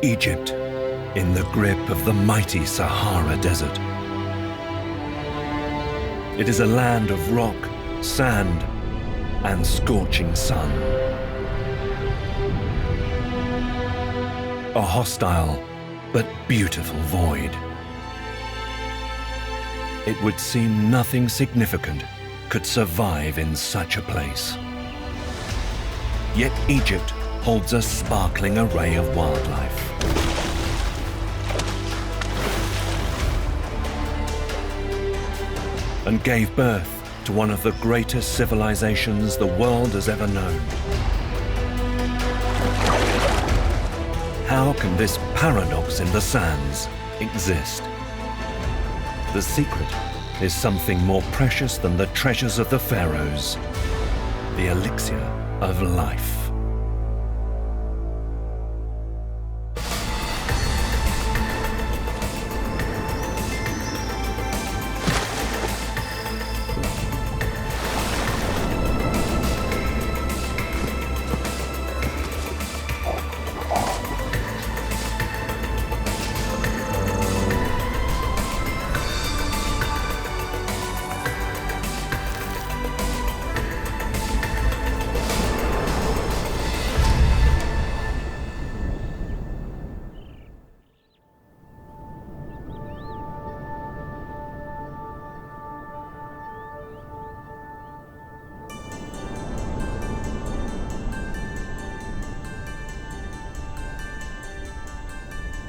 Egypt, in the grip of the mighty Sahara Desert. It is a land of rock, sand, and scorching sun. A hostile but beautiful void. It would seem nothing significant could survive in such a place. Yet Egypt holds a sparkling array of wildlife. And gave birth to one of the greatest civilizations the world has ever known. How can this paradox in the sands exist? The secret is something more precious than the treasures of the pharaohs, the elixir of life.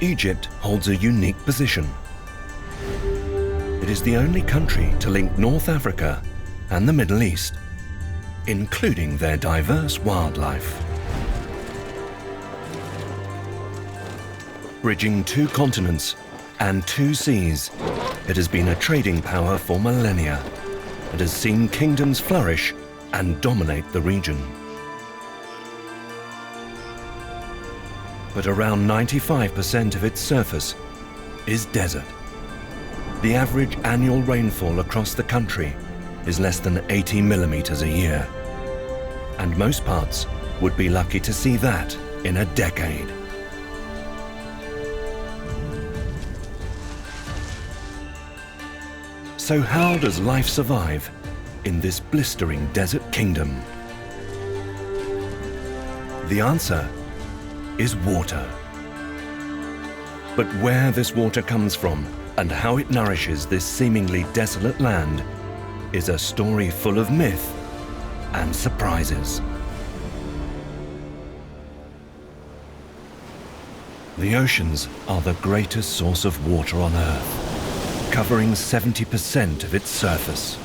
Egypt holds a unique position. It is the only country to link North Africa and the Middle East, including their diverse wildlife. Bridging 2 continents and 2 seas, it has been a trading power for millennia and has seen kingdoms flourish and dominate the region. But around 95% of its surface is desert. The average annual rainfall across the country is less than 80 millimeters a year, and most parts would be lucky to see that in a decade. So how does life survive in this blistering desert kingdom? The answer is water. But where this water comes from and how it nourishes this seemingly desolate land is a story full of myth and surprises. The oceans are the greatest source of water on Earth, covering 70% of its surface.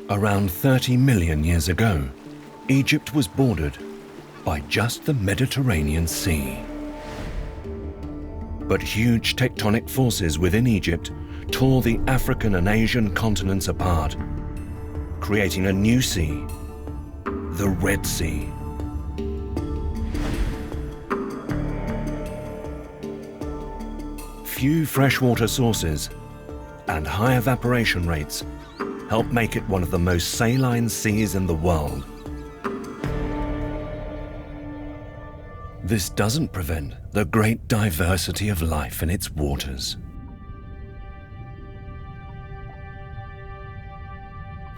Around 30 million years ago, Egypt was bordered by just the Mediterranean Sea. But huge tectonic forces within Egypt tore the African and Asian continents apart, creating a new sea, the Red Sea. Few freshwater sources and high evaporation rates help make it one of the most saline seas in the world. This doesn't prevent the great diversity of life in its waters.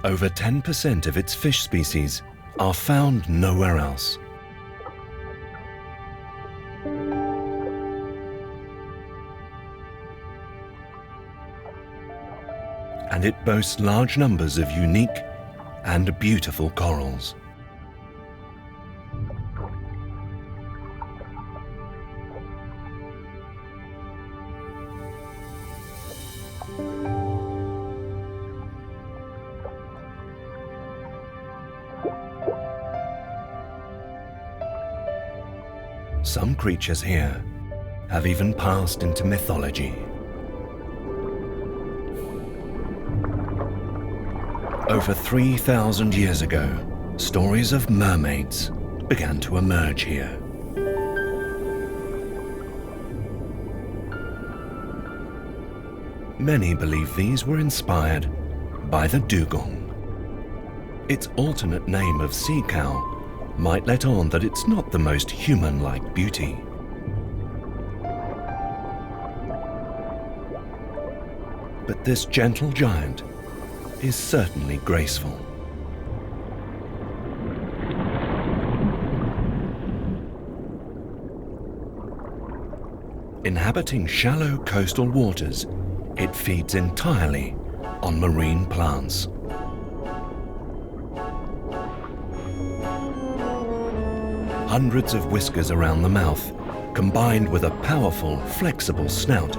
Over 10% of its fish species are found nowhere else. And it boasts large numbers of unique and beautiful corals. Some creatures here have even passed into mythology. Over 3,000 years ago, stories of mermaids began to emerge here. Many believe these were inspired by the dugong. Its alternate name of sea cow might let on that it's not the most human-like beauty. But this gentle giant is certainly graceful. Inhabiting shallow coastal waters, it feeds entirely on marine plants. Hundreds of whiskers around the mouth, combined with a powerful, flexible snout,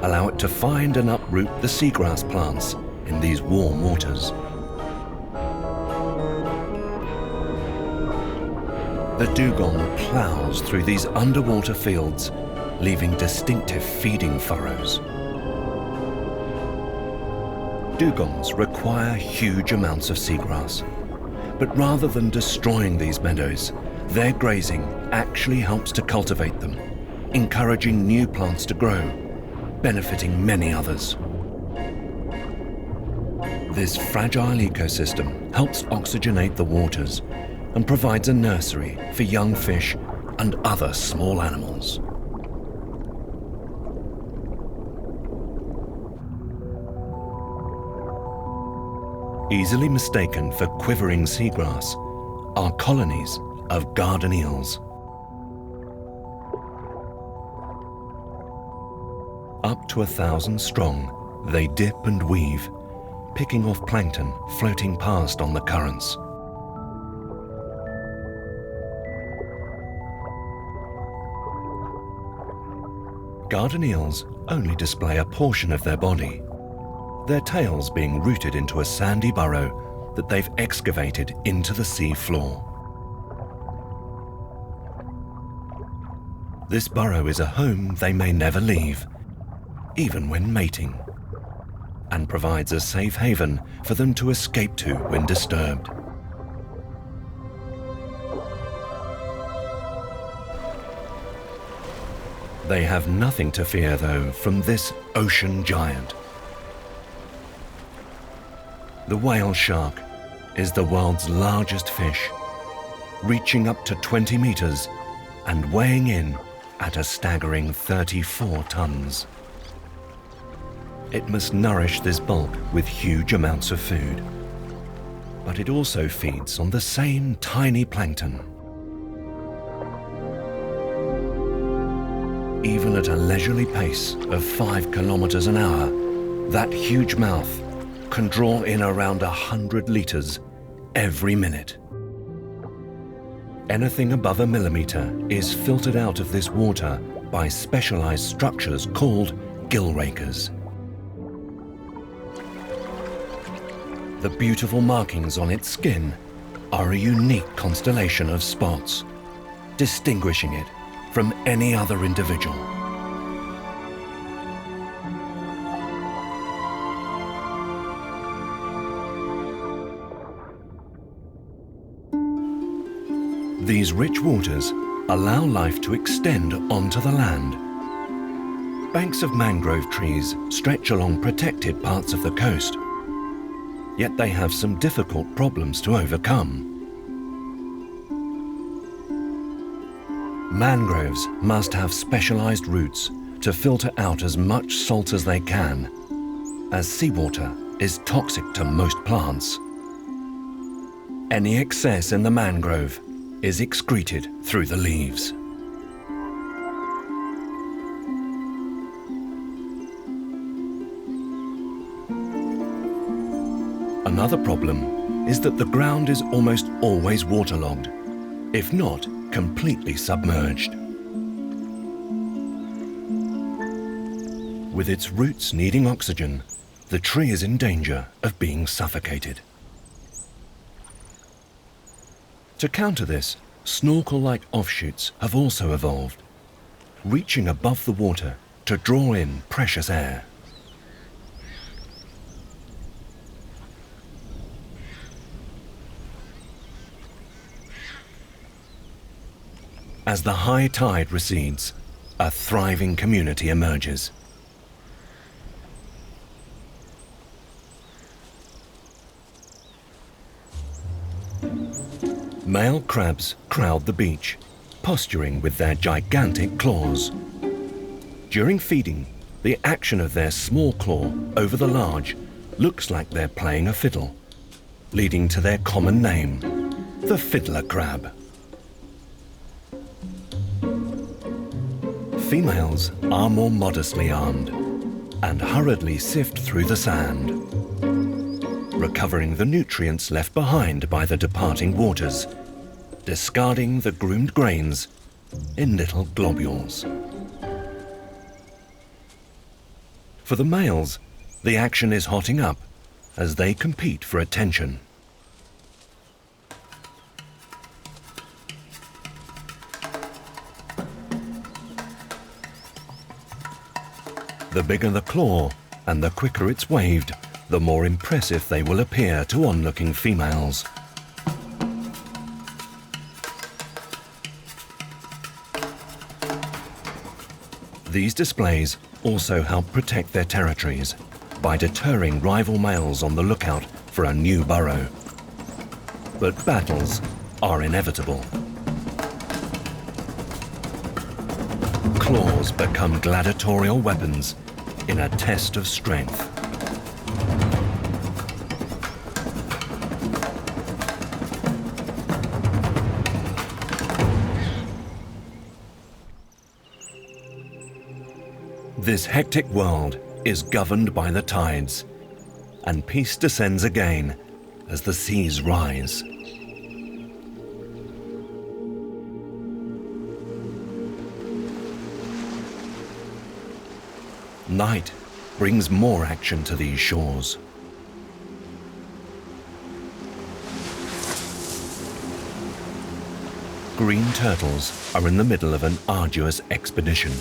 allow it to find and uproot the seagrass plants in these warm waters. The dugong plows through these underwater fields, leaving distinctive feeding furrows. Dugongs require huge amounts of seagrass, but rather than destroying these meadows, their grazing actually helps to cultivate them, encouraging new plants to grow, benefiting many others. This fragile ecosystem helps oxygenate the waters and provides a nursery for young fish and other small animals. Easily mistaken for quivering seagrass are colonies of garden eels. Up to 1,000 strong, they dip and weave, picking off plankton floating past on the currents. Garden eels only display a portion of their body, their tails being rooted into a sandy burrow that they've excavated into the sea floor. This burrow is a home they may never leave, even when mating, and provides a safe haven for them to escape to when disturbed. They have nothing to fear, though, from this ocean giant. The whale shark is the world's largest fish, reaching up to 20 meters and weighing in at a staggering 34 tons. It must nourish this bulk with huge amounts of food, but it also feeds on the same tiny plankton. Even at a leisurely pace of 5 kilometers an hour, that huge mouth can draw in around 100 liters every minute. Anything above a millimeter is filtered out of this water by specialized structures called gill rakers. The beautiful markings on its skin are a unique constellation of spots, distinguishing it from any other individual. These rich waters allow life to extend onto the land. Banks of mangrove trees stretch along protected parts of the coast, yet they have some difficult problems to overcome. Mangroves must have specialized roots to filter out as much salt as they can, as seawater is toxic to most plants. Any excess in the mangrove is excreted through the leaves. Another problem is that the ground is almost always waterlogged, if not completely submerged. With its roots needing oxygen, the tree is in danger of being suffocated. To counter this, snorkel-like offshoots have also evolved, reaching above the water to draw in precious air. As the high tide recedes, a thriving community emerges. Male crabs crowd the beach, posturing with their gigantic claws. During feeding, the action of their small claw over the large looks like they're playing a fiddle, leading to their common name, the fiddler crab. Females are more modestly armed and hurriedly sift through the sand, recovering the nutrients left behind by the departing waters, discarding the groomed grains in little globules. For the males, the action is hotting up as they compete for attention. The bigger the claw and the quicker it's waved, the more impressive they will appear to onlooking females. These displays also help protect their territories by deterring rival males on the lookout for a new burrow. But battles are inevitable. Claws become gladiatorial weapons in a test of strength. This hectic world is governed by the tides, and peace descends again as the seas rise. Night brings more action to these shores. Green turtles are in the middle of an arduous expedition.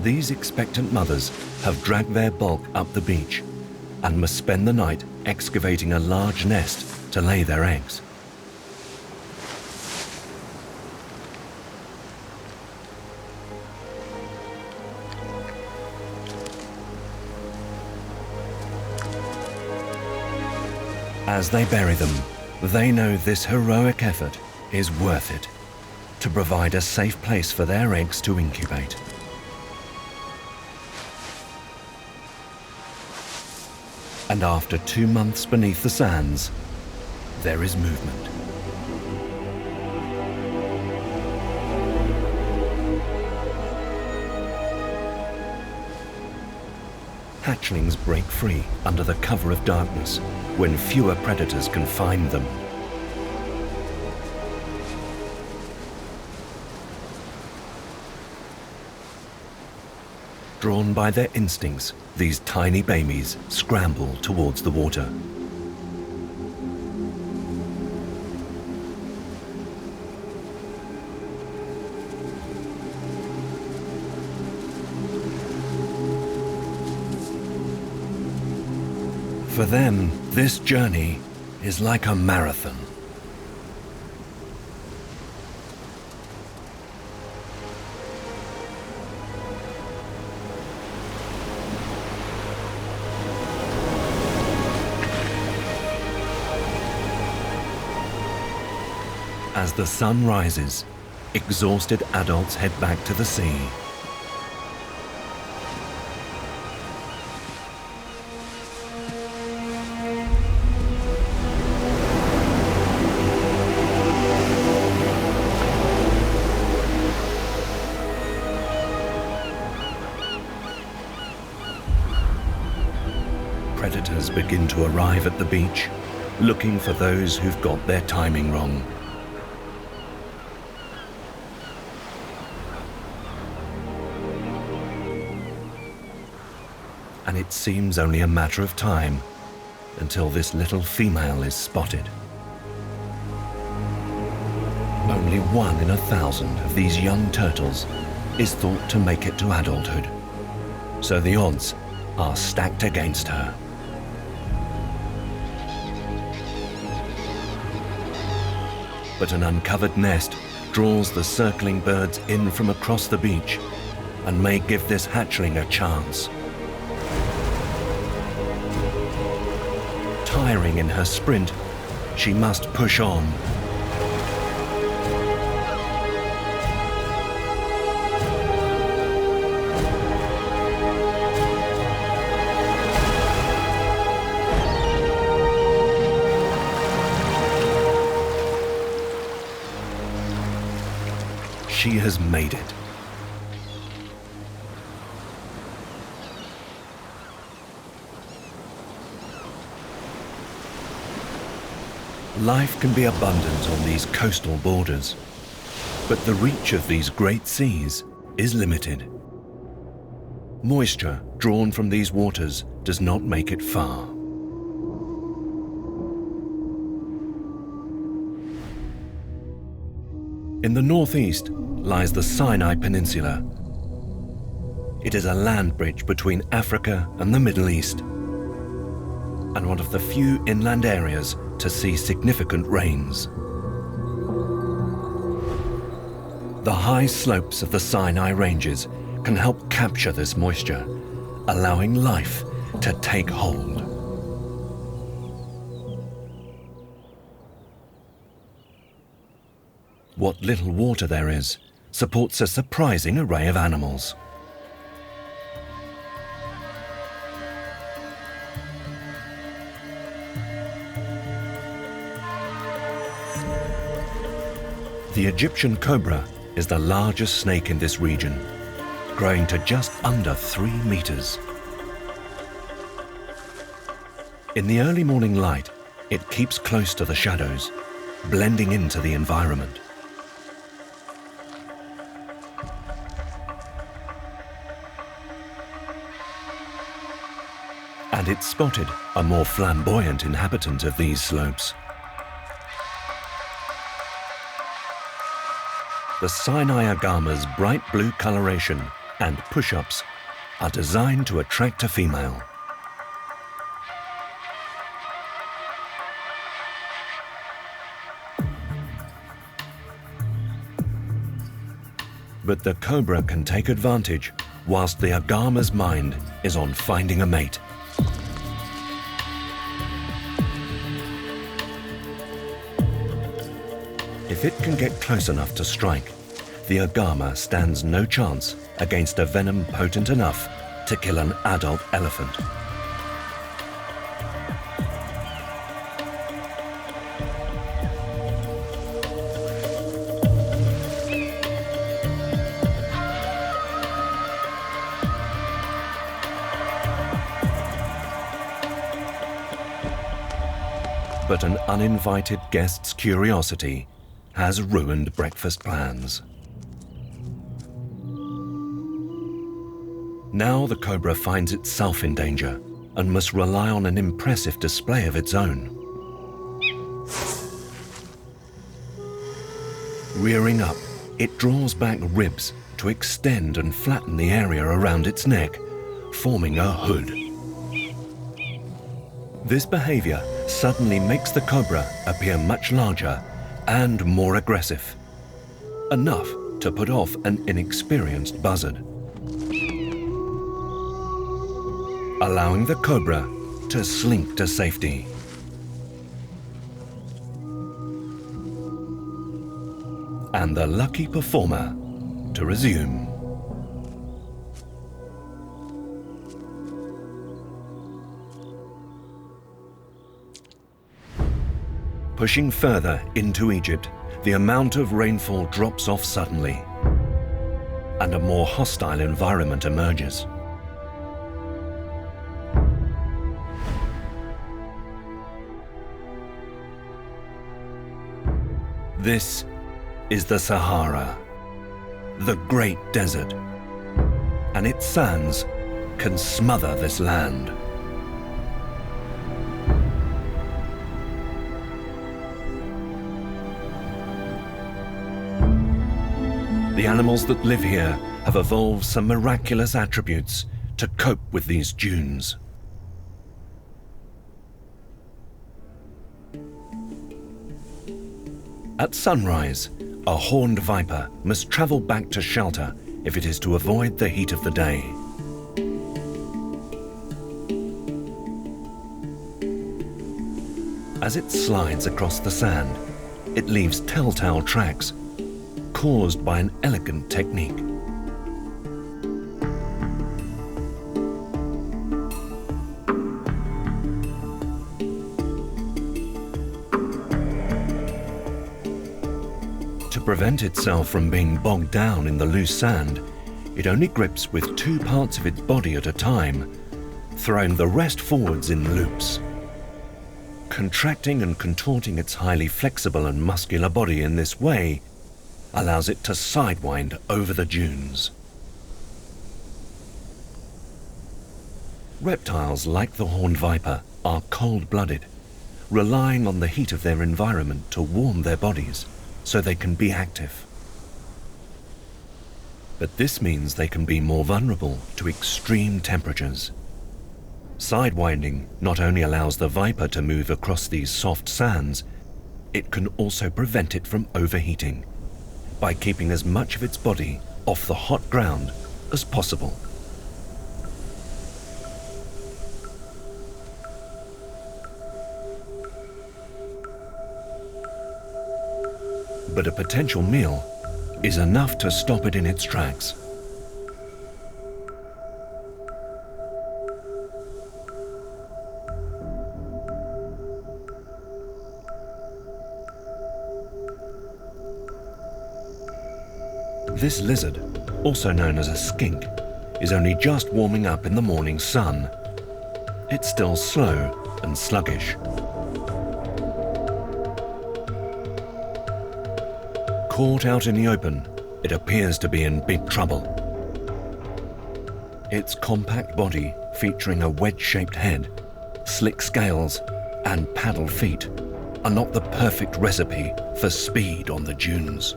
These expectant mothers have dragged their bulk up the beach and must spend the night excavating a large nest to lay their eggs. As they bury them, they know this heroic effort is worth it to provide a safe place for their eggs to incubate. And after 2 months beneath the sands, there is movement. Hatchlings break free under the cover of darkness when fewer predators can find them. Drawn by their instincts, these tiny babies scramble towards the water. For them, this journey is like a marathon. As the sun rises, exhausted adults head back to the sea. Predators begin to arrive at the beach, looking for those who've got their timing wrong. And it seems only a matter of time until this little female is spotted. Only 1 in 1,000 of these young turtles is thought to make it to adulthood, so the odds are stacked against her. But an uncovered nest draws the circling birds in from across the beach and may give this hatchling a chance. Tiring in her sprint, she must push on. She has made it. Life can be abundant on these coastal borders, but the reach of these great seas is limited. Moisture drawn from these waters does not make it far. In the northeast lies the Sinai Peninsula. It is a land bridge between Africa and the Middle East, and one of the few inland areas to see significant rains. The high slopes of the Sinai Ranges can help capture this moisture, allowing life to take hold. What little water there is supports a surprising array of animals. The Egyptian cobra is the largest snake in this region, growing to just under 3 meters. In the early morning light, it keeps close to the shadows, blending into the environment. And it spotted a more flamboyant inhabitant of these slopes. The Sinai agama's bright blue coloration and push-ups are designed to attract a female. But the cobra can take advantage whilst the agama's mind is on finding a mate. If it can get close enough to strike, the agama stands no chance against a venom potent enough to kill an adult elephant. But an uninvited guest's curiosity has ruined breakfast plans. Now the cobra finds itself in danger and must rely on an impressive display of its own. Rearing up, it draws back ribs to extend and flatten the area around its neck, forming a hood. This behavior suddenly makes the cobra appear much larger and more aggressive, enough to put off an inexperienced buzzard, allowing the cobra to slink to safety. And the lucky performer to resume. Pushing further into Egypt, the amount of rainfall drops off suddenly, and a more hostile environment emerges. This is the Sahara, the great desert, and its sands can smother this land. The animals that live here have evolved some miraculous attributes to cope with these dunes. At sunrise, a horned viper must travel back to shelter if it is to avoid the heat of the day. As As it slides across the sand, it leaves telltale tracks caused by an elegant technique. To prevent itself from being bogged down in the loose sand, it only grips with 2 parts of its body at a time, throwing the rest forwards in loops. Contracting and contorting its highly flexible and muscular body in this way allows it to sidewind over the dunes. Reptiles like the horned viper are cold-blooded, relying on the heat of their environment to warm their bodies so they can be active. But this means they can be more vulnerable to extreme temperatures. Sidewinding not only allows the viper to move across these soft sands, it can also prevent it from overheating by keeping as much of its body off the hot ground as possible. But a potential meal is enough to stop it in its tracks. This lizard, also known as a skink, is only just warming up in the morning sun. It's still slow and sluggish. Caught out in the open, it appears to be in big trouble. Its compact body, featuring a wedge-shaped head, slick scales, and paddle feet, are not the perfect recipe for speed on the dunes.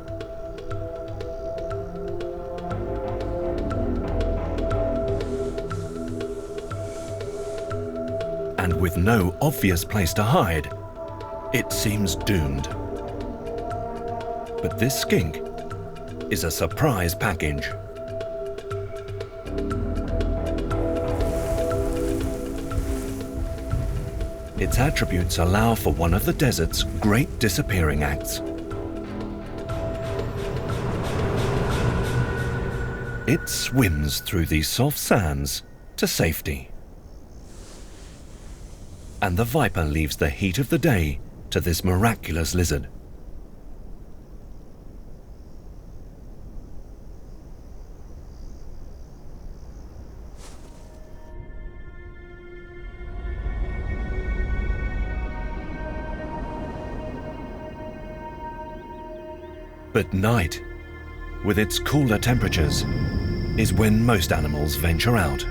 And with no obvious place to hide, it seems doomed. But this skink is a surprise package. Its attributes allow for one of the desert's great disappearing acts. It swims through these soft sands to safety. And the viper leaves the heat of the day to this miraculous lizard. But night, with its cooler temperatures, is when most animals venture out.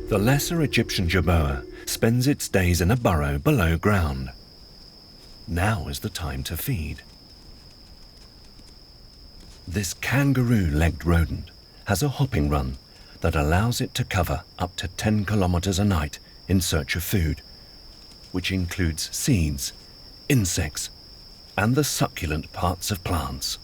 The lesser Egyptian jerboa spends its days in a burrow below ground. Now is the time to feed. This kangaroo-legged rodent has a hopping run that allows it to cover up to 10 kilometers a night in search of food, which includes seeds, insects, and the succulent parts of plants.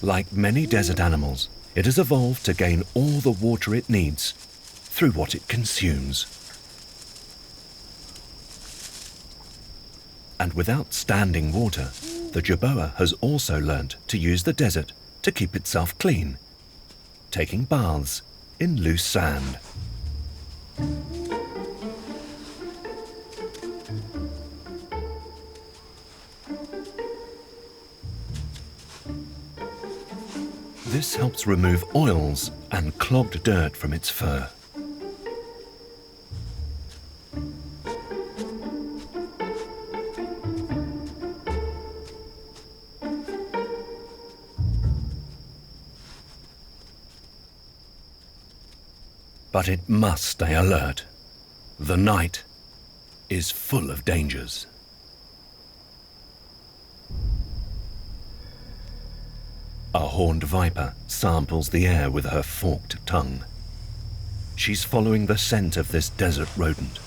Like many desert animals, it has evolved to gain all the water it needs through what it consumes. And without standing water, the jerboa has also learnt to use the desert to keep itself clean, taking baths in loose sand. This helps remove oils and clogged dirt from its fur. But it must stay alert. The night is full of dangers. A horned viper samples the air with her forked tongue. She's following the scent of this desert rodent.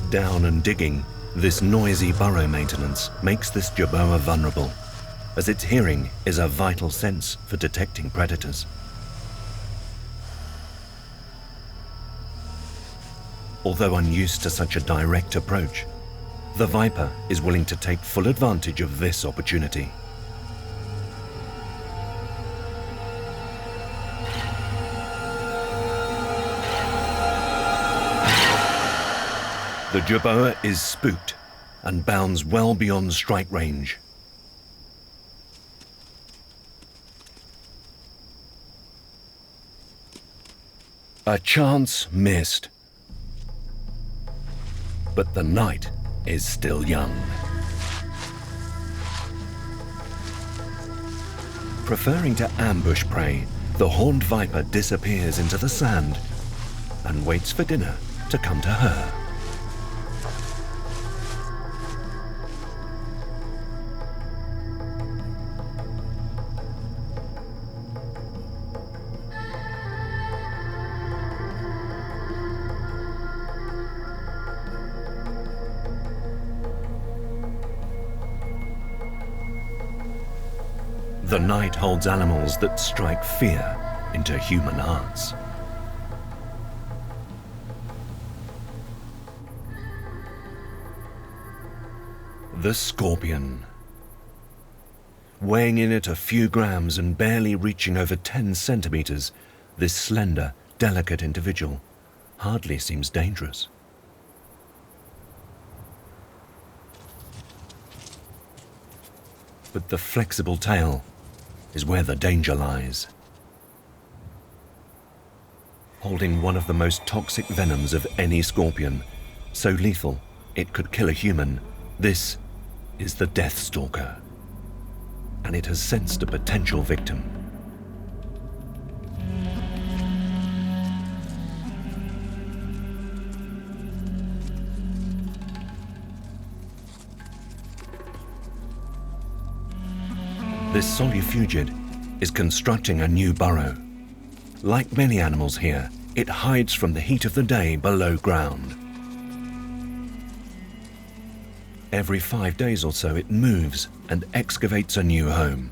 down and digging, this noisy burrow maintenance makes this jerboa vulnerable, as its hearing is a vital sense for detecting predators. Although unused to such a direct approach, the viper is willing to take full advantage of this opportunity. The jerboa is spooked and bounds well beyond strike range. A chance missed. But the night is still young. Preferring to ambush prey, the horned viper disappears into the sand and waits for dinner to come to her. The night holds animals that strike fear into human hearts. The scorpion. Weighing in at a few grams and barely reaching over 10 centimeters, this slender, delicate individual hardly seems dangerous. But the flexible tail is where the danger lies. Holding one of the most toxic venoms of any scorpion, so lethal it could kill a human, this is the death stalker, and it has sensed a potential victim. This solifugid is constructing a new burrow. Like many animals here, it hides from the heat of the day below ground. Every 5 days or so, it moves and excavates a new home.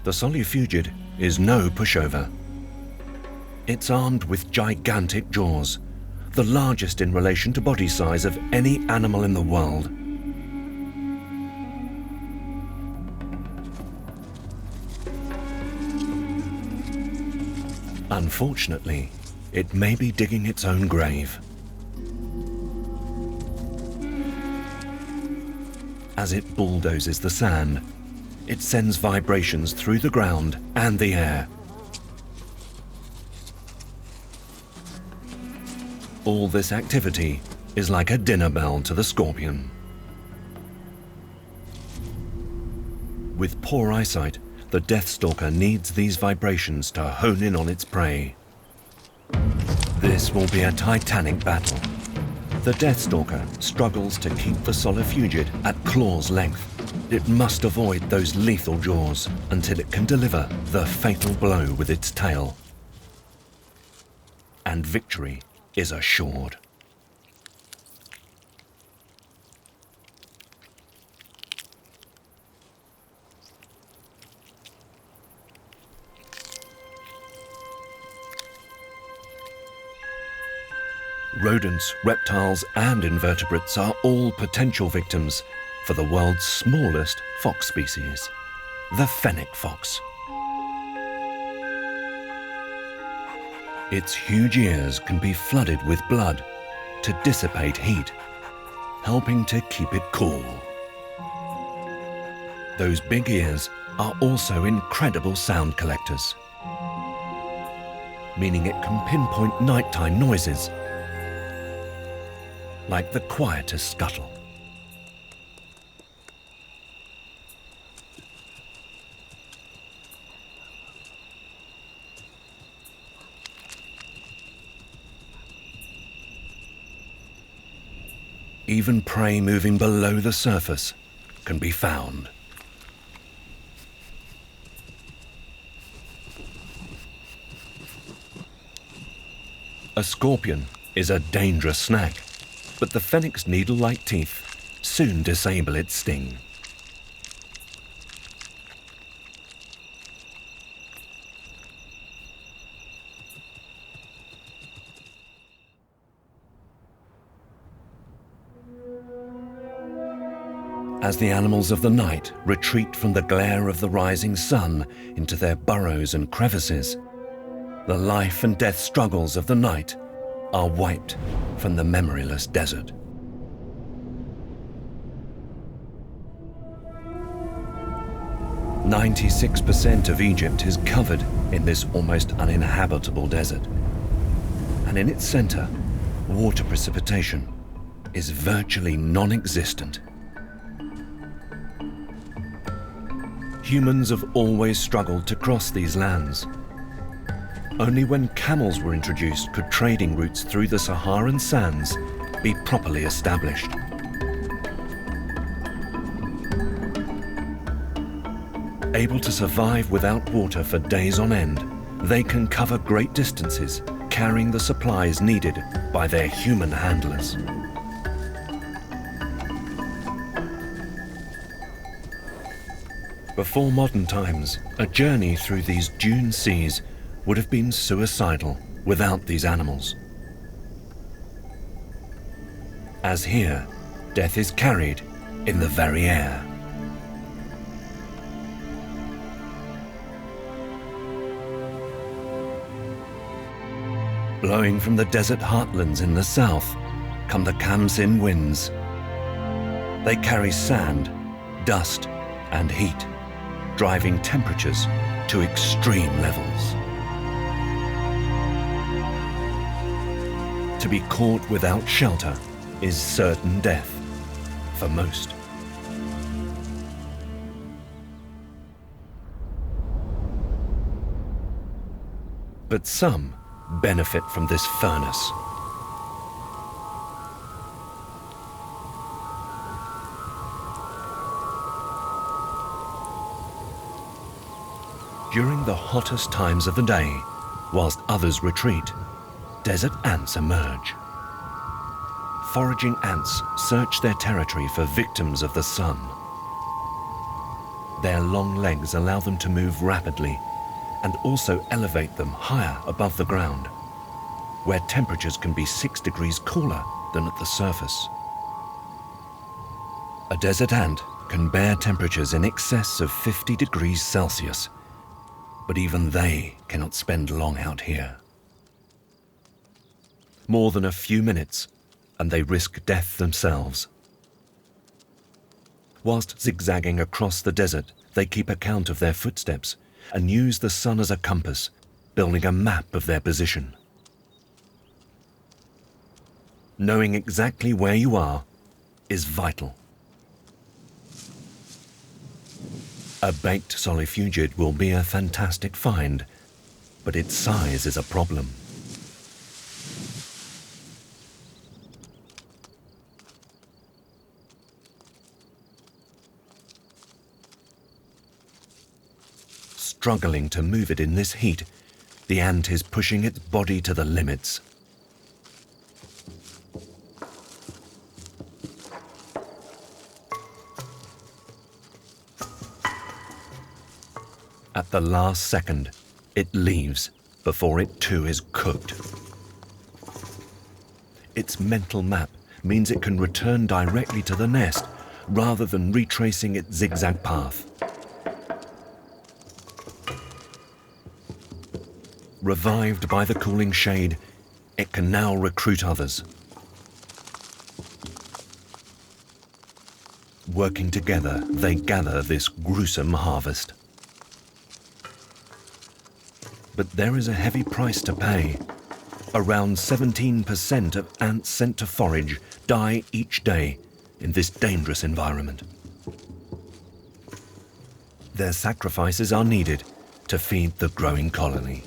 The solifugid is no pushover. It's armed with gigantic jaws, the largest in relation to body size of any animal in the world. Unfortunately, it may be digging its own grave. As it bulldozes the sand, it sends vibrations through the ground and the air. All this activity is like a dinner bell to the scorpion. With poor eyesight, the deathstalker needs these vibrations to hone in on its prey. This will be a titanic battle. The deathstalker struggles to keep the solifugid at claw's length. It must avoid those lethal jaws until it can deliver the fatal blow with its tail. And victory is assured. Rodents, reptiles, and invertebrates are all potential victims for the world's smallest fox species, the fennec fox. Its huge ears can be flooded with blood to dissipate heat, helping to keep it cool. Those big ears are also incredible sound collectors, meaning it can pinpoint nighttime noises like the quietest scuttle. Even prey moving below the surface can be found. A scorpion is a dangerous snack, but the fennec's needle-like teeth soon disable its sting. As the animals of the night retreat from the glare of the rising sun into their burrows and crevices, the life and death struggles of the night are wiped from the memoryless desert. "96% of Egypt is covered in this almost uninhabitable desert, and in its center, water precipitation is virtually non-existent. Humans have always struggled to cross these lands. Only when camels were introduced could trading routes through the Saharan sands be properly established. Able to survive without water for days on end, they can cover great distances, carrying the supplies needed by their human handlers. Before modern times, a journey through these dune seas would have been suicidal without these animals. As here, death is carried in the very air. Blowing from the desert heartlands in the south come the Khamsin winds. They carry sand, dust, and heat, driving temperatures to extreme levels. To be caught without shelter is certain death for most. But some benefit from this furnace. During the hottest times of the day, whilst others retreat, desert ants emerge. Foraging ants search their territory for victims of the sun. Their long legs allow them to move rapidly and also elevate them higher above the ground, where temperatures can be 6 degrees cooler than at the surface. A desert ant can bear temperatures in excess of 50 degrees Celsius, but even they cannot spend long out here. More than a few minutes, and they risk death themselves. Whilst zigzagging across the desert, they keep account of their footsteps and use the sun as a compass, building a map of their position. Knowing exactly where you are is vital. A baked solifugid will be a fantastic find, but its size is a problem. Struggling to move it in this heat, the ant is pushing its body to the limits. At the last second, it leaves before it too is cooked. Its mental map means it can return directly to the nest rather than retracing its zigzag path. Revived by the cooling shade, it can now recruit others. Working together, they gather this gruesome harvest. But there is a heavy price to pay. Around 17% of ants sent to forage die each day in this dangerous environment. Their sacrifices are needed to feed the growing colony.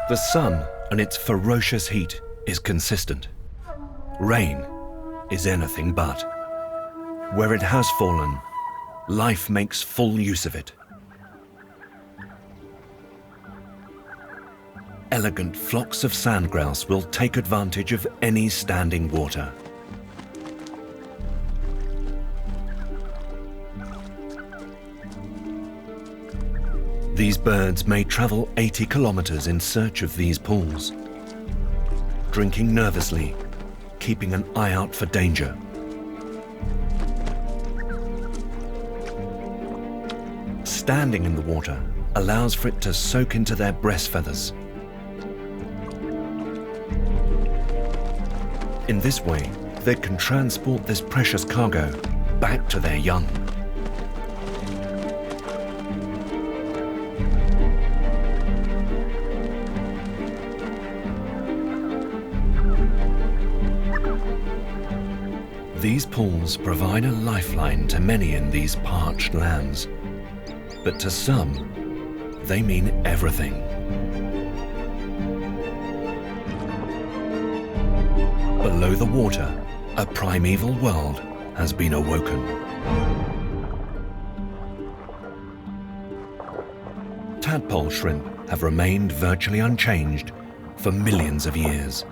The sun and its ferocious heat is consistent. Rain is anything but. Where it has fallen, life makes full use of it. Elegant flocks of sandgrouse will take advantage of any standing water. These birds may travel 80 kilometers in search of these pools, drinking nervously, keeping an eye out for danger. Standing in the water allows for it to soak into their breast feathers. In this way, they can transport this precious cargo back to their young. These pools provide a lifeline to many in these parched lands, but to some, they mean everything. Below the water, a primeval world has been awoken. Tadpole shrimp have remained virtually unchanged for millions of years.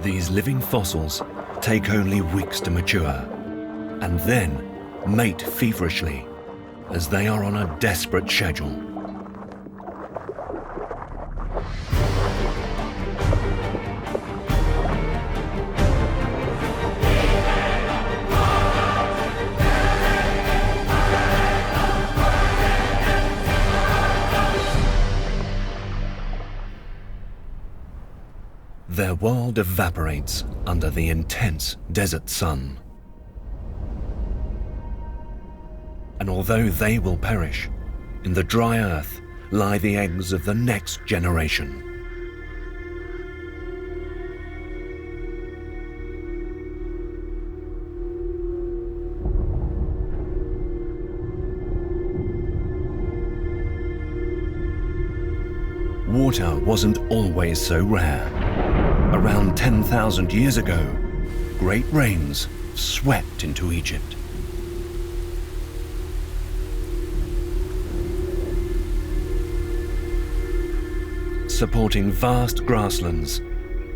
These living fossils take only weeks to mature, and then mate feverishly as they are on a desperate schedule. Their world evaporates under the intense desert sun. And although they will perish, in the dry earth lie the eggs of the next generation. Water wasn't always so rare. Around 10,000 years ago, great rains swept into Egypt. Supporting vast grasslands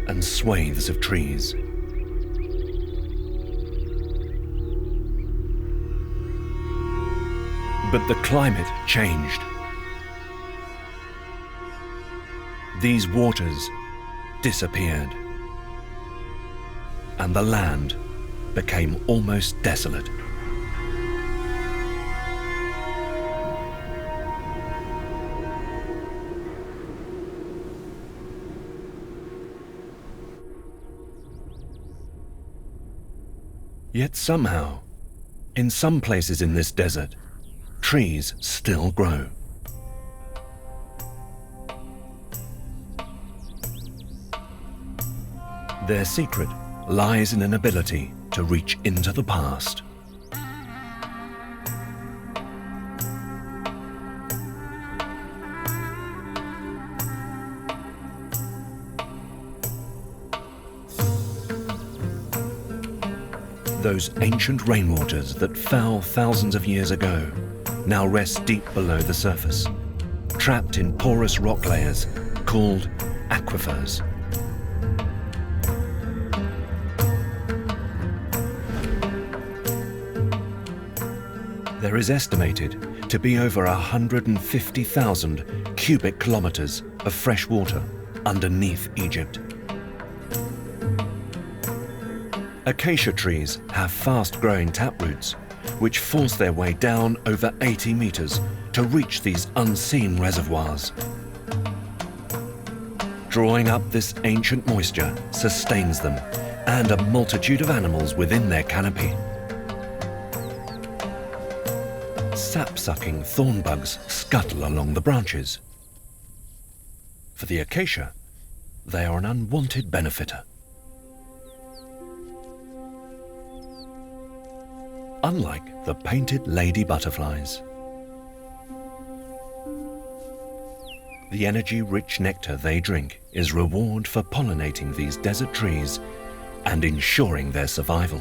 and swathes of trees. But the climate changed. These waters disappeared, and the land became almost desolate. Yet somehow, in some places in this desert, trees still grow. Their secret lies in an ability to reach into the past. Those ancient rainwaters that fell thousands of years ago now rest deep below the surface, trapped in porous rock layers called aquifers. There is estimated to be over 150,000 cubic kilometers of fresh water underneath Egypt. Acacia trees have fast-growing taproots, which force their way down over 80 meters to reach these unseen reservoirs. Drawing up this ancient moisture sustains them and a multitude of animals within their canopy. Sap-sucking thorn bugs scuttle along the branches. For the acacia, they are an unwanted benefactor. Unlike the painted lady butterflies. The energy-rich nectar they drink is reward for pollinating these desert trees and ensuring their survival.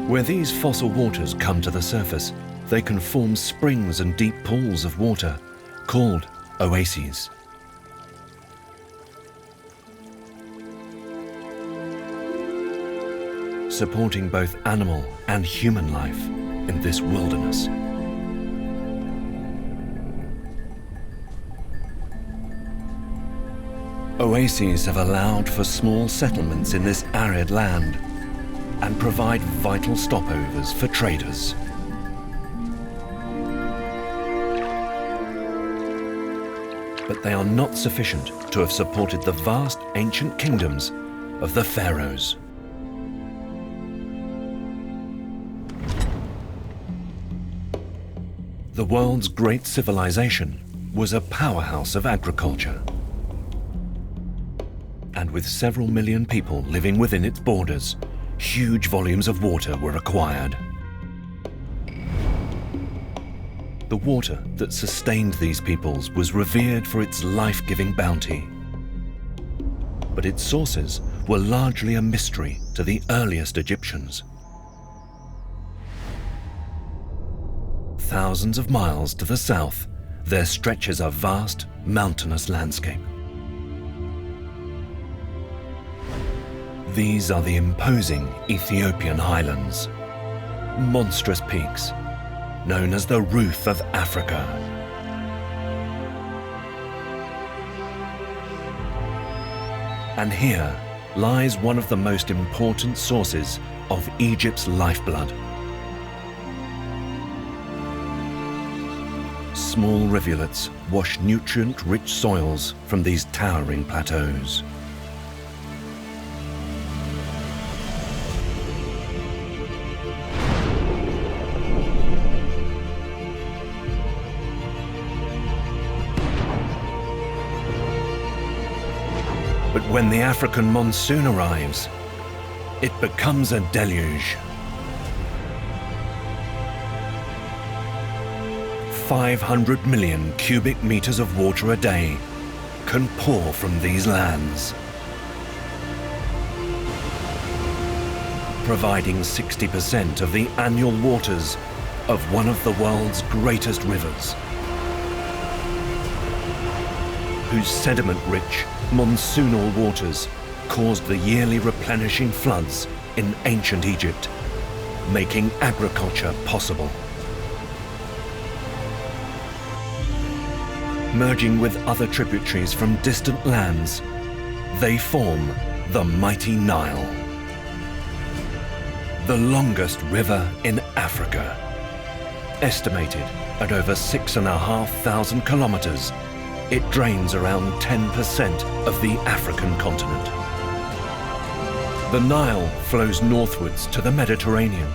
Where these fossil waters come to the surface, they can form springs and deep pools of water called oases. Supporting both animal and human life in this wilderness. Oases have allowed for small settlements in this arid land and provide vital stopovers for traders. But they are not sufficient to have supported the vast ancient kingdoms of the pharaohs. The world's great civilization was a powerhouse of agriculture. And with several million people living within its borders, huge volumes of water were required. The water that sustained these peoples was revered for its life-giving bounty. But its sources were largely a mystery to the earliest Egyptians. Thousands of miles to the south, there stretches a vast mountainous landscape. These are the imposing Ethiopian highlands, monstrous peaks known as the Roof of Africa. And here lies one of the most important sources of Egypt's lifeblood. Small rivulets wash nutrient-rich soils from these towering plateaus. But when the African monsoon arrives, it becomes a deluge. 500 million cubic meters of water a day can pour from these lands, providing 60% of the annual waters of one of the world's greatest rivers, whose sediment-rich monsoonal waters caused the yearly replenishing floods in ancient Egypt, making agriculture possible. Merging with other tributaries from distant lands, they form the mighty Nile, the longest river in Africa, estimated at over 6,500 kilometers. It drains around 10% of the African continent. The Nile flows northwards to the Mediterranean,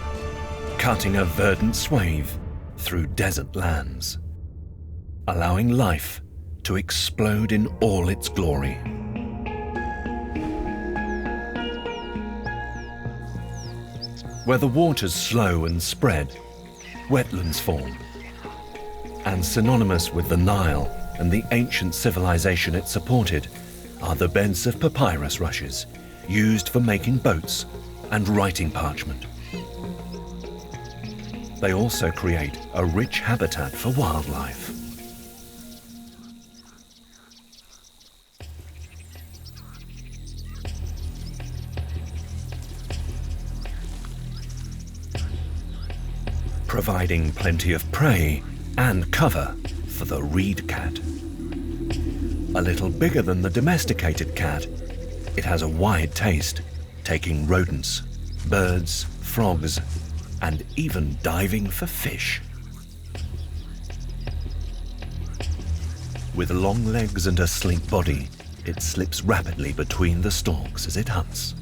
cutting a verdant swathe through desert lands, allowing life to explode in all its glory. Where the waters slow and spread, wetlands form. And synonymous with the Nile and the ancient civilization it supported are the beds of papyrus rushes used for making boats and writing parchment. They also create a rich habitat for wildlife. Providing plenty of prey and cover for the reed cat. A little bigger than the domesticated cat, it has a wide taste, taking rodents, birds, frogs, and even diving for fish. With long legs and a sleek body, it slips rapidly between the stalks as it hunts.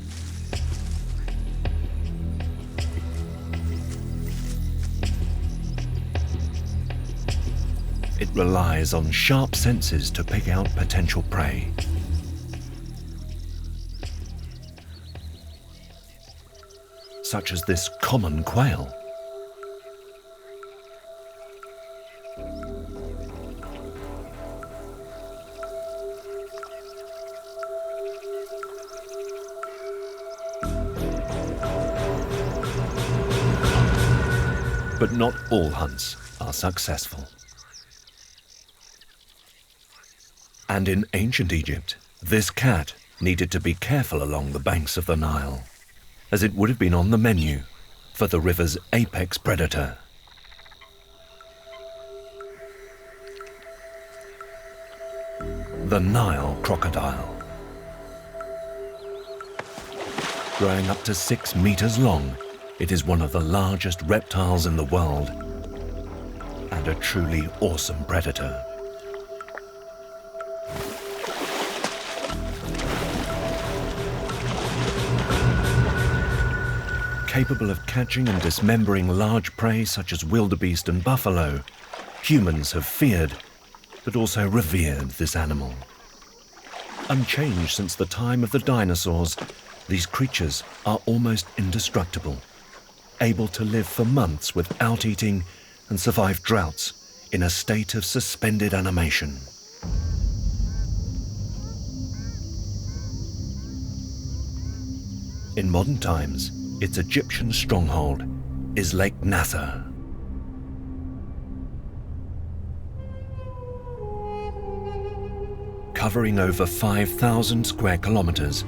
It relies on sharp senses to pick out potential prey. Such as this common quail. But not all hunts are successful. And in ancient Egypt, this cat needed to be careful along the banks of the Nile, as it would have been on the menu for the river's apex predator. The Nile crocodile. Growing up to 6 meters long, it is one of the largest reptiles in the world and a truly awesome predator. Capable of catching and dismembering large prey such as wildebeest and buffalo, humans have feared, but also revered this animal. Unchanged since the time of the dinosaurs, these creatures are almost indestructible, able to live for months without eating and survive droughts in a state of suspended animation. In modern times, its Egyptian stronghold is Lake Nasser. Covering over 5,000 square kilometers,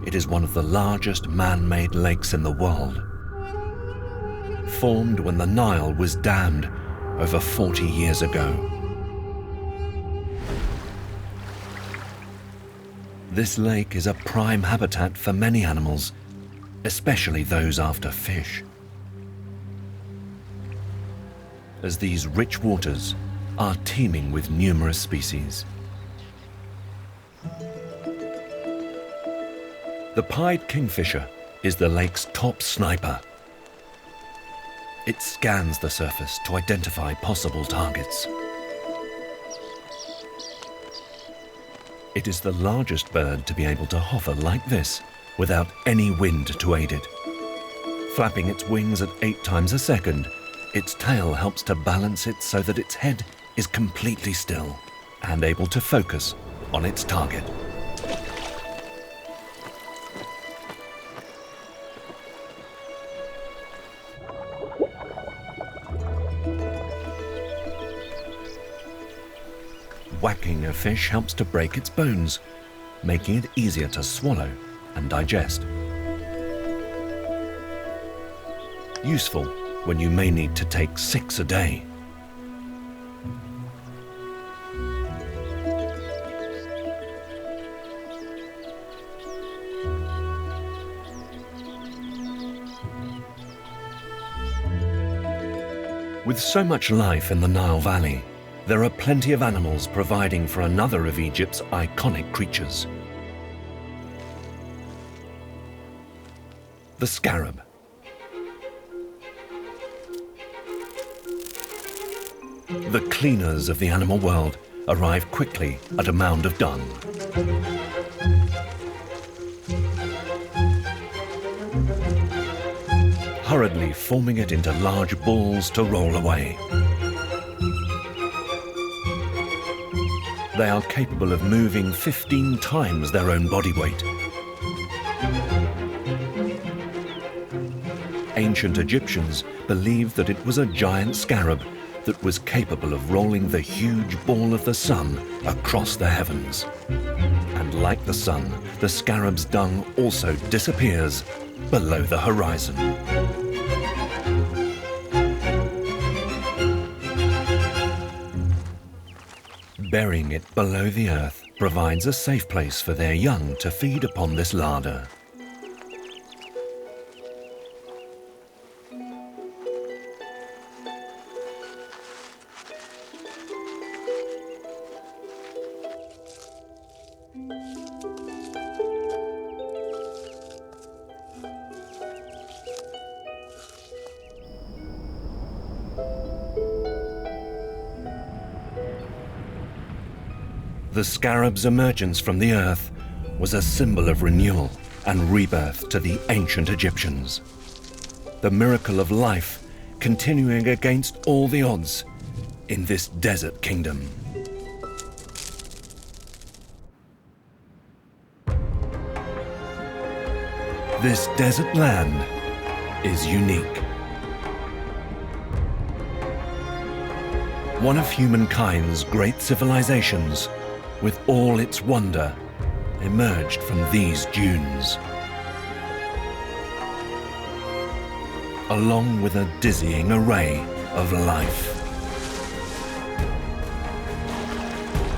it is one of the largest man-made lakes in the world. Formed when the Nile was dammed over 40 years ago. This lake is a prime habitat for many animals, especially those after fish, as these rich waters are teeming with numerous species. The pied kingfisher is the lake's top sniper. It scans the surface to identify possible targets. It is the largest bird to be able to hover like this without any wind to aid it. Flapping its wings at 8 times a second, its tail helps to balance it so that its head is completely still and able to focus on its target. Whacking a fish helps to break its bones, making it easier to swallow and digest. Useful when you may need to take 6 a day. With so much life in the Nile Valley, there are plenty of animals providing for another of Egypt's iconic creatures. The scarab. The cleaners of the animal world arrive quickly at a mound of dung. Hurriedly forming it into large balls to roll away. They are capable of moving 15 times their own body weight. Ancient Egyptians believed that it was a giant scarab that was capable of rolling the huge ball of the sun across the heavens. And like the sun, the scarab's dung also disappears below the horizon. Burying it below the earth provides a safe place for their young to feed upon this larder. the scarab's emergence from the earth was a symbol of renewal and rebirth to the ancient Egyptians. The miracle of life continuing against all the odds in this desert kingdom. This desert land is unique. One of humankind's great civilizations, with all its wonder, emerged from these dunes. Along with a dizzying array of life.